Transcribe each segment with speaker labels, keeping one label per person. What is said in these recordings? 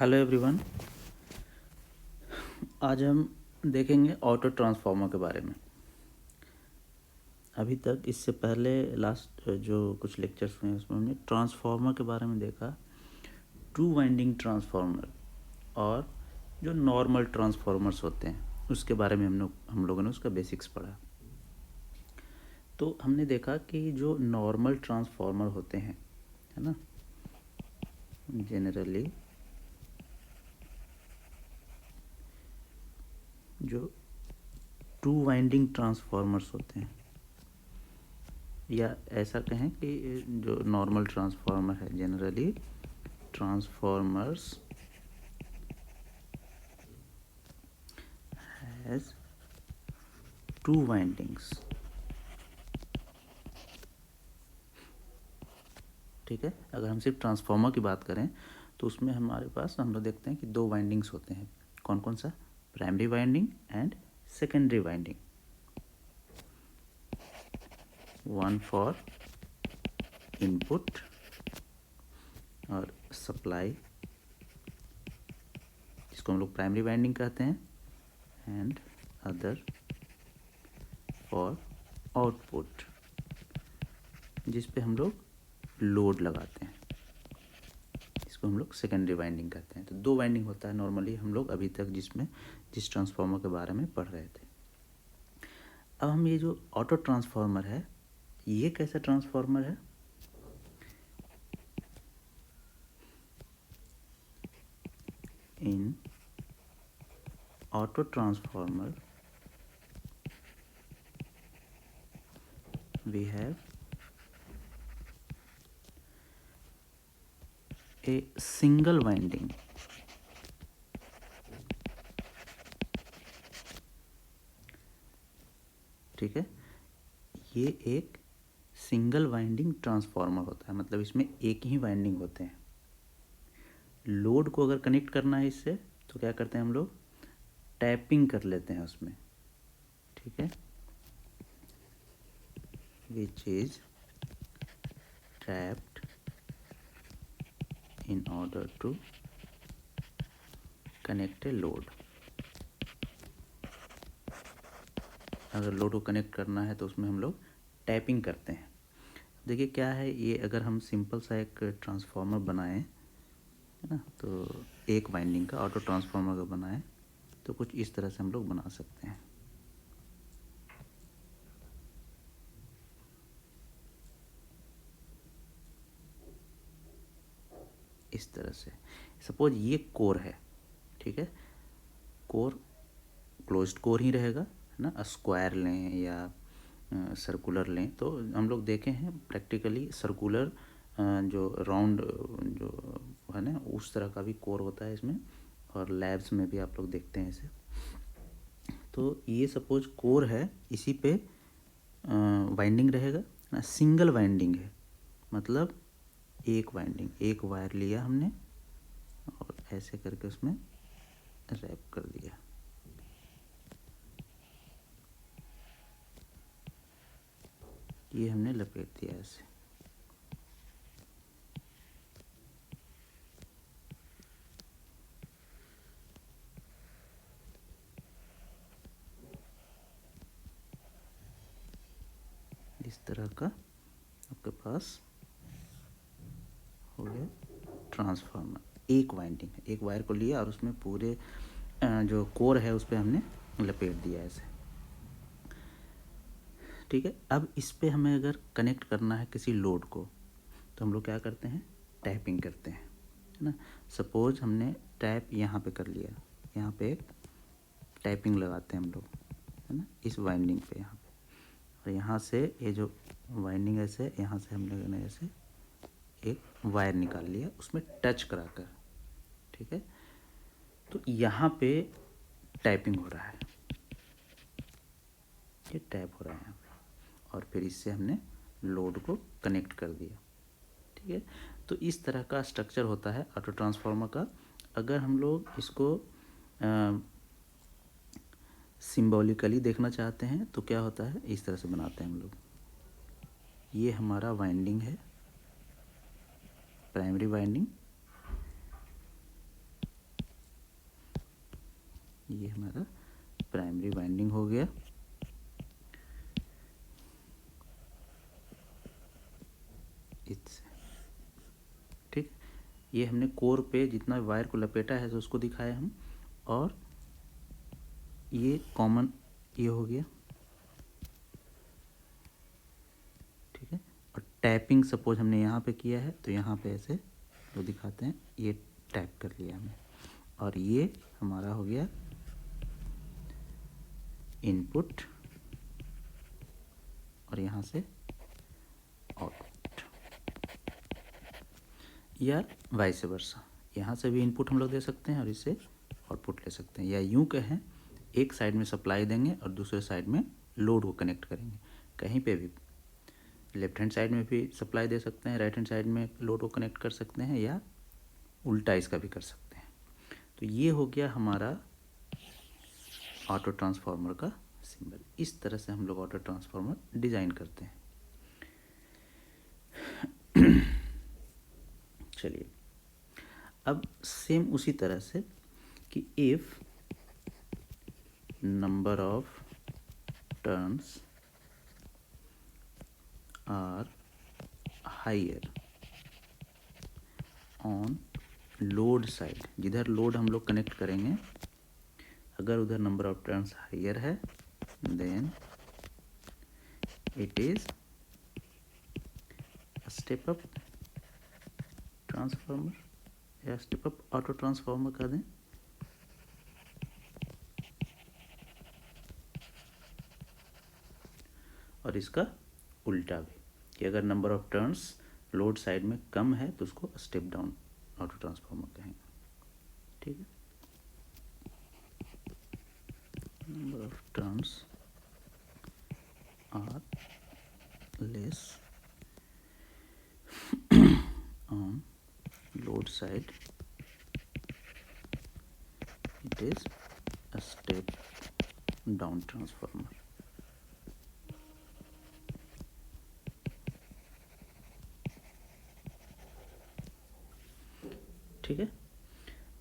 Speaker 1: Hello everyone. आज हम देखेंगे ऑटो ट्रांसफार्मर के बारे में। अभी तक इससे पहले लास्ट जो कुछ लेक्चर्स हुए उसमें हमने ट्रांसफार्मर के बारे में देखा, टू वाइंडिंग ट्रांसफार्मर और जो नॉर्मल ट्रांसफार्मर्स होते हैं उसके बारे में हम लोगों ने उसका बेसिक्स पढ़ा। तो हमने देखा कि जो नॉर्मल ट्रांसफार्मर होते हैं, है ना, जनरली जो टू वाइंडिंग ट्रांसफार्मर्स होते हैं, या ऐसा कहें कि जो नॉर्मल ट्रांसफार्मर है, generally transformers has two windings. ठीक है, अगर हम सिर्फ ट्रांसफार्मर की बात करें तो उसमें हमारे पास हम लोग देखते हैं कि दो वाइंडिंग्स होते हैं। कौन कौन सा? Primary winding and secondary winding. One for input और सप्लाई, जिसको हम लोग प्राइमरी वाइंडिंग कहते हैं, एंड अदर फॉर आउटपुट, जिस पे हम लोग लोड लगाते हैं, इसको हम लोग सेकेंडरी वाइंडिंग कहते हैं। तो दो वाइंडिंग होता है नॉर्मली हम लोग अभी तक जिस ट्रांसफार्मर के बारे में पढ़ रहे थे। अब हम ये जो ऑटो ट्रांसफार्मर है, ये कैसा ट्रांसफार्मर है? In auto transformer we have a single winding, ठीक है। ये एक सिंगल वाइंडिंग ट्रांसफार्मर होता है, मतलब इसमें एक ही वाइंडिंग होते हैं। लोड को अगर कनेक्ट करना है इससे तो क्या करते हैं हम लोग? टैपिंग कर लेते हैं उसमें, ठीक है, which is tapped in order to connect a load। अगर लोड को कनेक्ट करना है तो उसमें हम लोग टैपिंग करते हैं। देखिए क्या है ये, अगर हम सिंपल सा एक ट्रांसफार्मर बनाएं, है ना, तो एक वाइंडिंग का ऑटो ट्रांसफार्मर का बनाएं तो कुछ इस तरह से हम लोग बना सकते हैं। इस तरह से सपोज ये कोर है, ठीक है, कोर क्लोज्ड कोर ही रहेगा, है ना। स्क्वायर लें या सर्कुलर लें तो हम लोग देखे हैं प्रैक्टिकली सर्कुलर जो राउंड जो है ना उस तरह का भी कोर होता है इसमें, और लैब्स में भी आप लोग देखते हैं इसे। तो ये सपोज कोर है, इसी पे वाइंडिंग रहेगा ना, सिंगल वाइंडिंग है, मतलब एक वाइंडिंग, एक वायर लिया हमने और ऐसे करके उसमें रैप कर दिया। ये हमने लपेट दिया ऐसे। इस तरह का आपके पास हो गया ट्रांसफार्मर। एक वाइंडिंग है, एक वायर को लिया और उसमें पूरे जो कोर है उस पर हमने लपेट दिया ऐसे, ठीक है। अब इस पे हमें अगर कनेक्ट करना है किसी लोड को तो हम लोग क्या करते हैं? टैपिंग करते हैं, है ना। सपोज हमने टैप यहाँ पे कर लिया, यहाँ पे एक टैपिंग लगाते हैं हम लोग, है ना, इस वाइंडिंग पे यहाँ पे, और यहाँ से ये जो वाइंडिंग ऐसे, यहाँ से हम लोगों ने ऐसे एक वायर निकाल लिया उसमें टच कराकर, ठीक है। तो यहाँ पे टैपिंग हो रहा है, ये टैप हो रहा है यहाँ पे, और फिर इससे हमने लोड को कनेक्ट कर दिया, ठीक है। तो इस तरह का स्ट्रक्चर होता है ऑटो ट्रांसफार्मर का। अगर हम लोग इसको सिंबॉलिकली देखना चाहते हैं तो क्या होता है, इस तरह से बनाते हैं हम लोग। ये हमारा वाइंडिंग है, प्राइमरी वाइंडिंग, ये हमने कोर पे जितना वायर को लपेटा है तो उसको दिखाया हम, और ये कॉमन ये हो गया, ठीक है। और टैपिंग सपोज हमने यहाँ पे किया है तो यहाँ पे ऐसे जो दिखाते हैं ये टैप कर लिया हमने, और ये हमारा हो गया इनपुट और यहाँ से आउटपुट, या वाइस वर्सा, यहाँ से भी इनपुट हम लोग दे सकते हैं और इससे आउटपुट ले सकते हैं, या यूँ कहें एक साइड में सप्लाई देंगे और दूसरे साइड में लोड को कनेक्ट करेंगे। कहीं पे भी लेफ्ट हैंड साइड में भी सप्लाई दे सकते हैं, राइट हैंड साइड में लोड को कनेक्ट कर सकते हैं, या उल्टा इसका भी कर सकते हैं। तो ये हो गया हमारा ऑटो ट्रांसफार्मर का सिंबल। इस तरह से हम लोग ऑटो ट्रांसफार्मर डिज़ाइन करते हैं। चलिए अब सेम उसी तरह से कि if number of turns are higher on load side, जिधर लोड हम लोग कनेक्ट करेंगे अगर उधर नंबर ऑफ टर्न्स हायर है then it is step up transformer या स्टेप अप ऑटो ट्रांसफार्मर कर दें। और इसका उल्टा भी कि अगर number of turns load side में कम है तो उसको स्टेप डाउन ऑटो ट्रांसफार्मर कहेंगे, ठीक है। Number of turns are less on load side it is a step down transformer। ठीक है,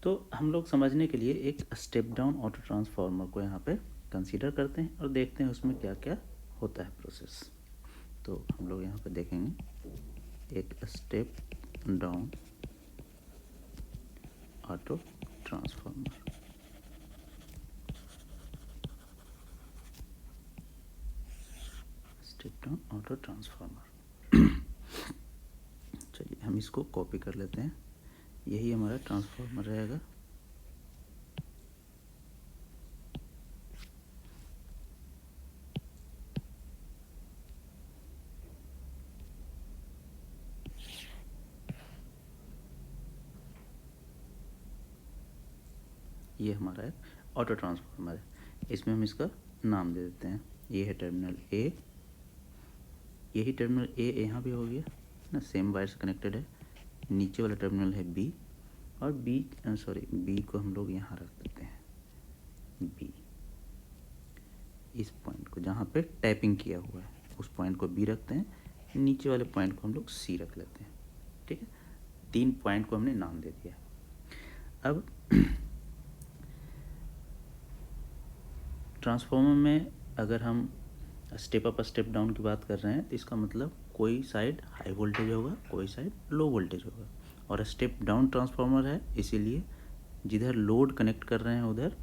Speaker 1: तो हम लोग समझने के लिए एक स्टेप डाउन ऑटो ट्रांसफार्मर को यहाँ पे कंसीडर करते हैं और देखते हैं उसमें क्या क्या होता है प्रोसेस। तो हम लोग यहाँ पे देखेंगे एक step down auto transformer. Step down auto transformer. चलिए हम इसको कॉपी कर लेते हैं, यही हमारा ट्रांसफार्मर रहेगा। ये हमारा एक ऑटो ट्रांसफार्मर है, इसमें हम इसका नाम दे देते हैं। ये है टर्मिनल ए, यही टर्मिनल ए यहाँ भी हो गया ना, सेम वायर से कनेक्टेड है। नीचे वाला टर्मिनल है बी, और बी बी को हम लोग यहाँ रख देते हैं, बी। इस पॉइंट को जहाँ पे टैपिंग किया हुआ है उस पॉइंट को बी रखते हैं, नीचे वाले पॉइंट को हम लोग सी रख लेते हैं, ठीक है। 3 पॉइंट को हमने नाम दे दिया। अब ट्रांसफार्मर में अगर हम स्टेप अप स्टेप डाउन की बात कर रहे हैं तो इसका मतलब कोई साइड हाई वोल्टेज होगा, कोई साइड लो वोल्टेज होगा। और स्टेप डाउन ट्रांसफार्मर है इसीलिए जिधर लोड कनेक्ट कर रहे हैं उधर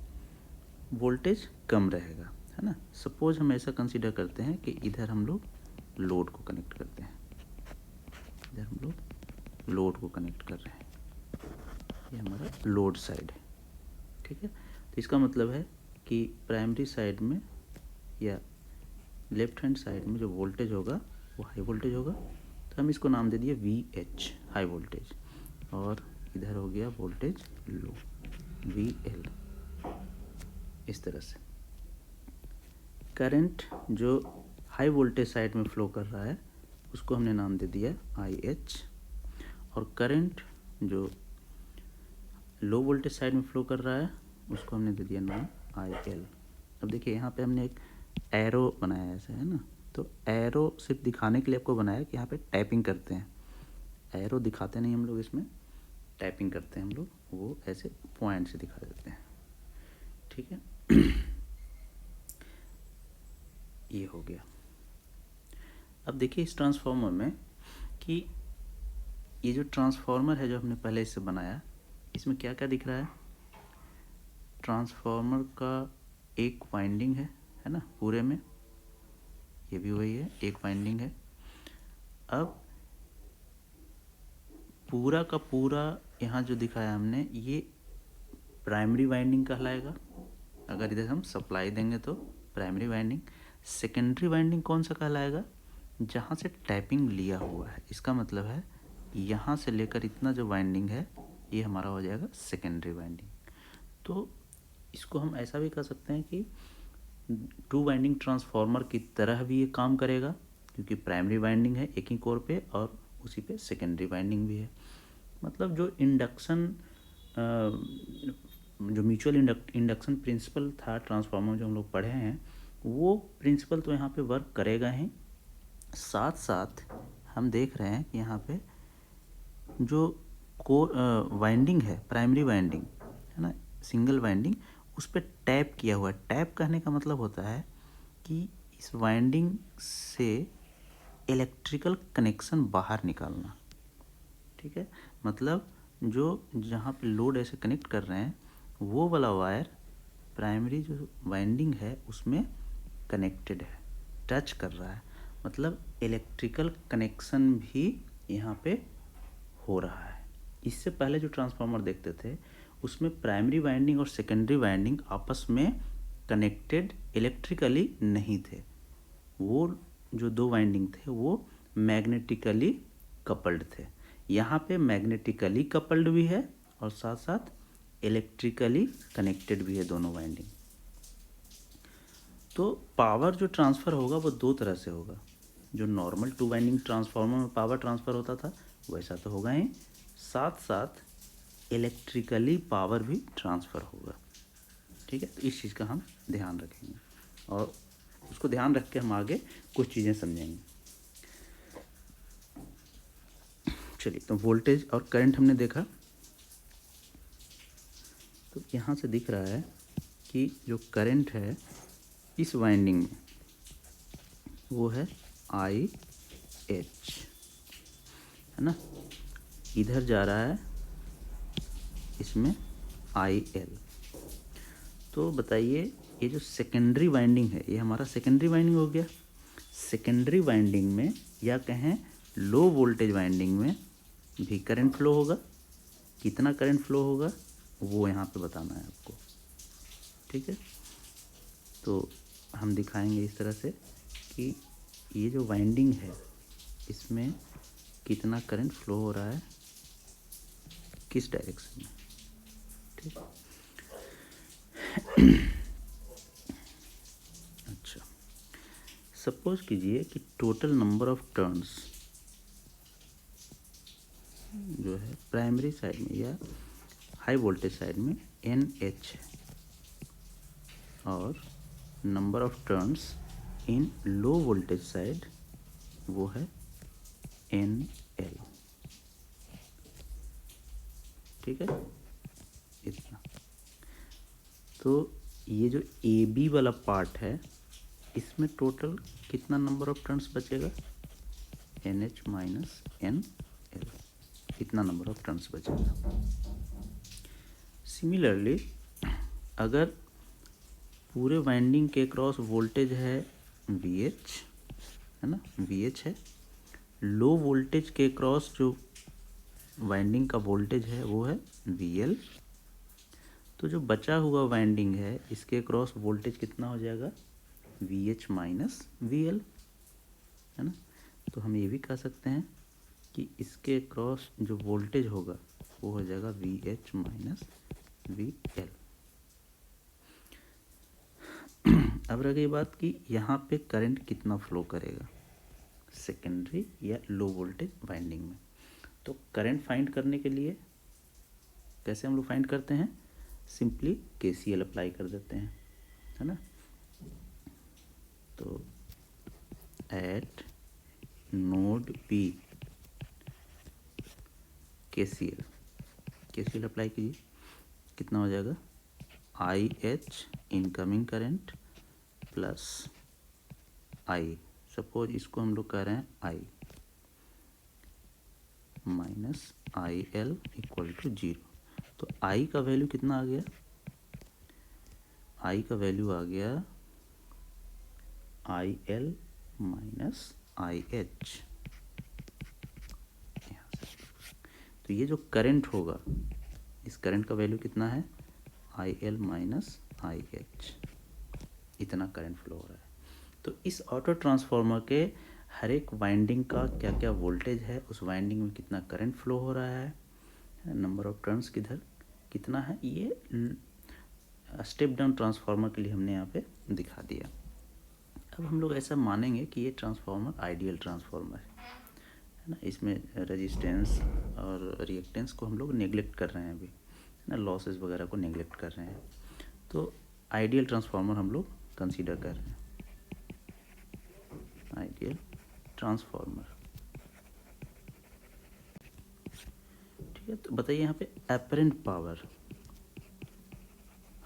Speaker 1: वोल्टेज कम रहेगा, है ना। सपोज हम ऐसा कंसीडर करते हैं कि इधर हम लोग लोड को कनेक्ट करते हैं, इधर हम लोग लोड को कनेक्ट कर रहे हैं, ये हमारा लोड साइड है, ठीक है। तो इसका मतलब है कि प्राइमरी साइड में या लेफ्ट हैंड साइड में जो वोल्टेज होगा वो हाई वोल्टेज होगा, तो हम इसको नाम दे दिए VH हाई वोल्टेज, और इधर हो गया वोल्टेज लो VL। इस तरह से करंट जो हाई वोल्टेज साइड में फ्लो कर रहा है उसको हमने नाम दे दिया IH, और करंट जो लो वोल्टेज साइड में फ्लो कर रहा है उसको हमने दे दिया नाम IL। अब देखिए यहाँ पे हमने एक एरो बनाया है ऐसे, है ना। तो एरो सिर्फ दिखाने के लिए आपको बनाया कि यहाँ पे टाइपिंग करते हैं, एरो दिखाते नहीं हम लोग, इसमें टाइपिंग करते हैं हम लोग, वो ऐसे पॉइंट से दिखा देते हैं, ठीक है। ये हो गया। अब देखिए इस ट्रांसफार्मर में कि ये जो ट्रांसफार्मर है जो हमने पहले इससे बनाया, इसमें क्या क्या दिख रहा है? ट्रांसफार्मर का एक वाइंडिंग है ना पूरे में, ये भी वही है, एक वाइंडिंग है। अब पूरा का पूरा यहाँ जो दिखाया हमने, ये प्राइमरी वाइंडिंग कहलाएगा। अगर इधर हम सप्लाई देंगे तो प्राइमरी वाइंडिंग। सेकेंडरी वाइंडिंग कौन सा कहलाएगा? जहाँ से टैपिंग लिया हुआ है, इसका मतलब है यहाँ से लेकर इतना जो वाइंडिंग है ये हमारा हो जाएगा सेकेंडरी वाइंडिंग। तो इसको हम ऐसा भी कर सकते हैं कि टू वाइंडिंग ट्रांसफार्मर की तरह भी ये काम करेगा, क्योंकि प्राइमरी वाइंडिंग है एक ही कोर पे और उसी पे सेकेंडरी वाइंडिंग भी है। मतलब जो इंडक्शन जो म्यूचुअल इंडक्शन प्रिंसिपल था ट्रांसफार्मर जो हम लोग पढ़े हैं, वो प्रिंसिपल तो यहाँ पे वर्क करेगा ही, साथ साथ हम देख रहे हैं कि यहाँ पे जो वाइंडिंग है, प्राइमरी वाइंडिंग है ना, सिंगल वाइंडिंग, उस पर टैप किया हुआ है। टैप करने का मतलब होता है कि इस वाइंडिंग से इलेक्ट्रिकल कनेक्शन बाहर निकालना, ठीक है। मतलब जो जहाँ पे लोड ऐसे कनेक्ट कर रहे हैं वो वाला वायर प्राइमरी जो वाइंडिंग है उसमें कनेक्टेड है, टच कर रहा है, मतलब इलेक्ट्रिकल कनेक्शन भी यहाँ पे हो रहा है। इससे पहले जो ट्रांसफार्मर देखते थे उसमें प्राइमरी वाइंडिंग और सेकेंडरी वाइंडिंग आपस में कनेक्टेड इलेक्ट्रिकली नहीं थे, वो जो दो वाइंडिंग थे वो मैग्नेटिकली कपल्ड थे। यहाँ पे मैग्नेटिकली कपल्ड भी है और साथ साथ इलेक्ट्रिकली कनेक्टेड भी है दोनों वाइंडिंग। तो पावर जो ट्रांसफ़र होगा वो दो तरह से होगा। जो नॉर्मल टू वाइंडिंग ट्रांसफार्मर में पावर ट्रांसफ़र होता था वैसा तो होगा ही, साथ साथ इलेक्ट्रिकली पावर भी ट्रांसफ़र होगा, ठीक है। तो इस चीज़ का हम ध्यान रखेंगे और उसको ध्यान रख के हम आगे कुछ चीज़ें समझेंगे। चलिए, तो वोल्टेज और करंट हमने देखा। तो यहाँ से दिख रहा है कि जो करंट है इस वाइंडिंग में वो है आई एच, है ना, इधर जा रहा है इसमें आई एल। तो बताइए ये जो सेकेंडरी वाइंडिंग है ये हमारा सेकेंडरी वाइंडिंग हो गया। सेकेंडरी वाइंडिंग में या कहें लो वोल्टेज वाइंडिंग में भी करंट फ्लो होगा। कितना करंट फ्लो होगा वो यहाँ पे बताना है आपको, ठीक है। तो हम दिखाएंगे इस तरह से कि ये जो वाइंडिंग है इसमें कितना करंट फ्लो हो रहा है, किस डायरेक्शन में, ठीक। अच्छा, सपोज कीजिए कि टोटल नंबर ऑफ टर्न्स जो है प्राइमरी साइड में या हाई वोल्टेज साइड में NH है और number of turns in low voltage side वो है NL, ठीक है, इतना। तो ये जो AB वाला पार्ट है इसमें टोटल कितना नंबर ऑफ टर्न्स बचेगा? NH माइनस NL, इतना नंबर ऑफ टर्न्स बचेगा। सिमिलरली अगर पूरे वाइंडिंग के क्रॉस वोल्टेज है VH, है ना, VH है, लो वोल्टेज के क्रॉस जो वाइंडिंग का वोल्टेज है वो है VL, तो जो बचा हुआ वाइंडिंग है इसके क्रॉस वोल्टेज कितना हो जाएगा? VH माइनस VL, है ना। तो हम ये भी कह सकते हैं कि इसके क्रॉस जो वोल्टेज होगा वो हो जाएगा VH माइनस VL। अब रह गई बात कि यहाँ पे करंट कितना फ्लो करेगा सेकेंडरी या लो वोल्टेज वाइंडिंग में। तो करंट फाइंड करने के लिए कैसे हम लोग फाइंड करते हैं? सिंपली KCL अप्लाई कर देते हैं, है ना। तो at node P KCL apply कीजिए, कितना हो जाएगा? IH incoming current plus I, suppose इसको हम लोग कह रहे हैं I, minus I L equal to 0। तो आई का वैल्यू कितना आ गया, आई का वैल्यू आ गया I L minus I H. तो ये जो करंट होगा, इस करंट का वैल्यू कितना है, I L minus I H, इतना करंट फ्लो हो रहा है। तो इस ऑटो ट्रांसफार्मर के हर एक वाइंडिंग का क्या क्या वोल्टेज है, उस वाइंडिंग में कितना करंट फ्लो हो रहा है, नंबर ऑफ टर्न्स किधर कितना है, ये स्टेप डाउन ट्रांसफार्मर के लिए हमने यहाँ पे दिखा दिया। अब हम लोग ऐसा मानेंगे कि ये ट्रांसफार्मर आइडियल ट्रांसफार्मर है ना, इसमें रेजिस्टेंस और रिएक्टेंस को हम लोग नेग्लेक्ट कर रहे हैं अभी, है ना, लॉसेस वगैरह को नेग्लेक्ट कर रहे हैं। तो आइडियल ट्रांसफार्मर हम लोग कंसीडर कर रहे हैं, आइडियल ट्रांसफार्मर। ठीक है, तो बताइए यहाँ पे अपरेंट पावर,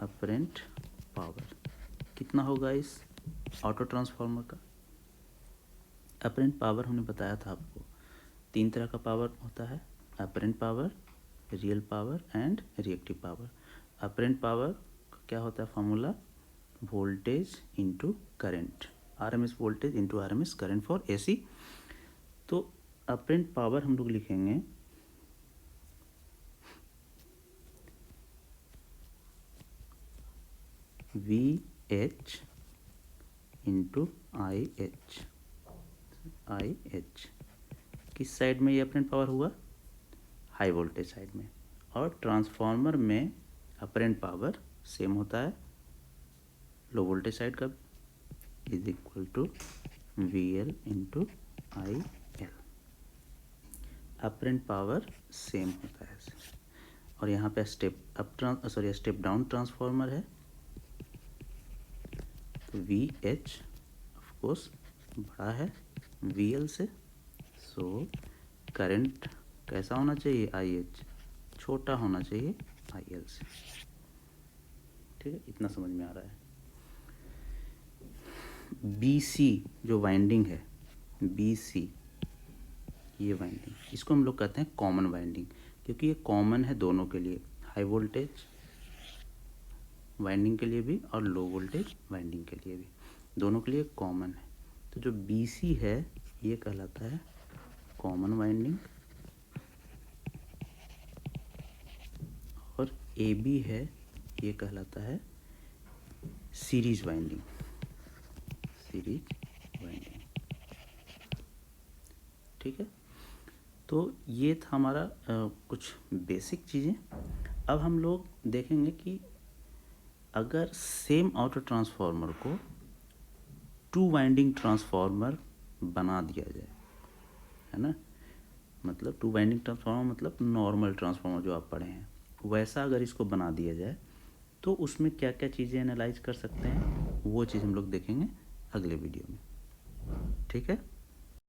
Speaker 1: अपरेंट पावर कितना होगा इस ऑटो ट्रांसफार्मर का। अपरेंट पावर हमने बताया था आपको, 3 तरह का पावर होता है, apparent power, real power and reactive power. Apparent power का क्या होता है formula, voltage into current, RMS voltage into RMS current for AC. तो अपरेंट पावर हम लोग लिखेंगे V H into I H, I H किस साइड में ये अपरेंट पावर हुआ, हाई वोल्टेज साइड में, और ट्रांसफार्मर में अपरेंट पावर सेम होता है लो वोल्टेज साइड का, is equal to V L into I L, apparent power same होता है। और यहाँ पे स्टेप डाउन ट्रांसफार्मर है, तो वी एच ऑफकोर्स बड़ा है वी एल से, सो करंट कैसा होना चाहिए, आई एच छोटा होना चाहिए आई एल से। ठीक है, इतना समझ में आ रहा है। बी सी जो वाइंडिंग है, बी सी ये वाइंडिंग, इसको हम लोग कहते हैं कॉमन वाइंडिंग, क्योंकि ये कॉमन है दोनों के लिए, हाई वोल्टेज वाइंडिंग के लिए भी और लो वोल्टेज वाइंडिंग के लिए भी, दोनों के लिए कॉमन है। तो जो बी सी है ये कहलाता है कॉमन वाइंडिंग, और ए बी है ये कहलाता है सीरीज वाइंडिंग, सीरीज वाइंडिंग। ठीक है, तो ये था हमारा कुछ बेसिक चीज़ें। अब हम लोग देखेंगे कि अगर सेम ऑटो ट्रांसफार्मर को 2 वाइंडिंग ट्रांसफार्मर बना दिया जाए, है ना, मतलब 2 वाइंडिंग ट्रांसफार्मर मतलब नॉर्मल ट्रांसफार्मर जो आप पढ़े हैं, वैसा अगर इसको बना दिया जाए तो उसमें क्या क्या चीज़ें एनालाइज कर सकते हैं, वो चीज़ हम लोग देखेंगे अगले वीडियो में। ठीक है।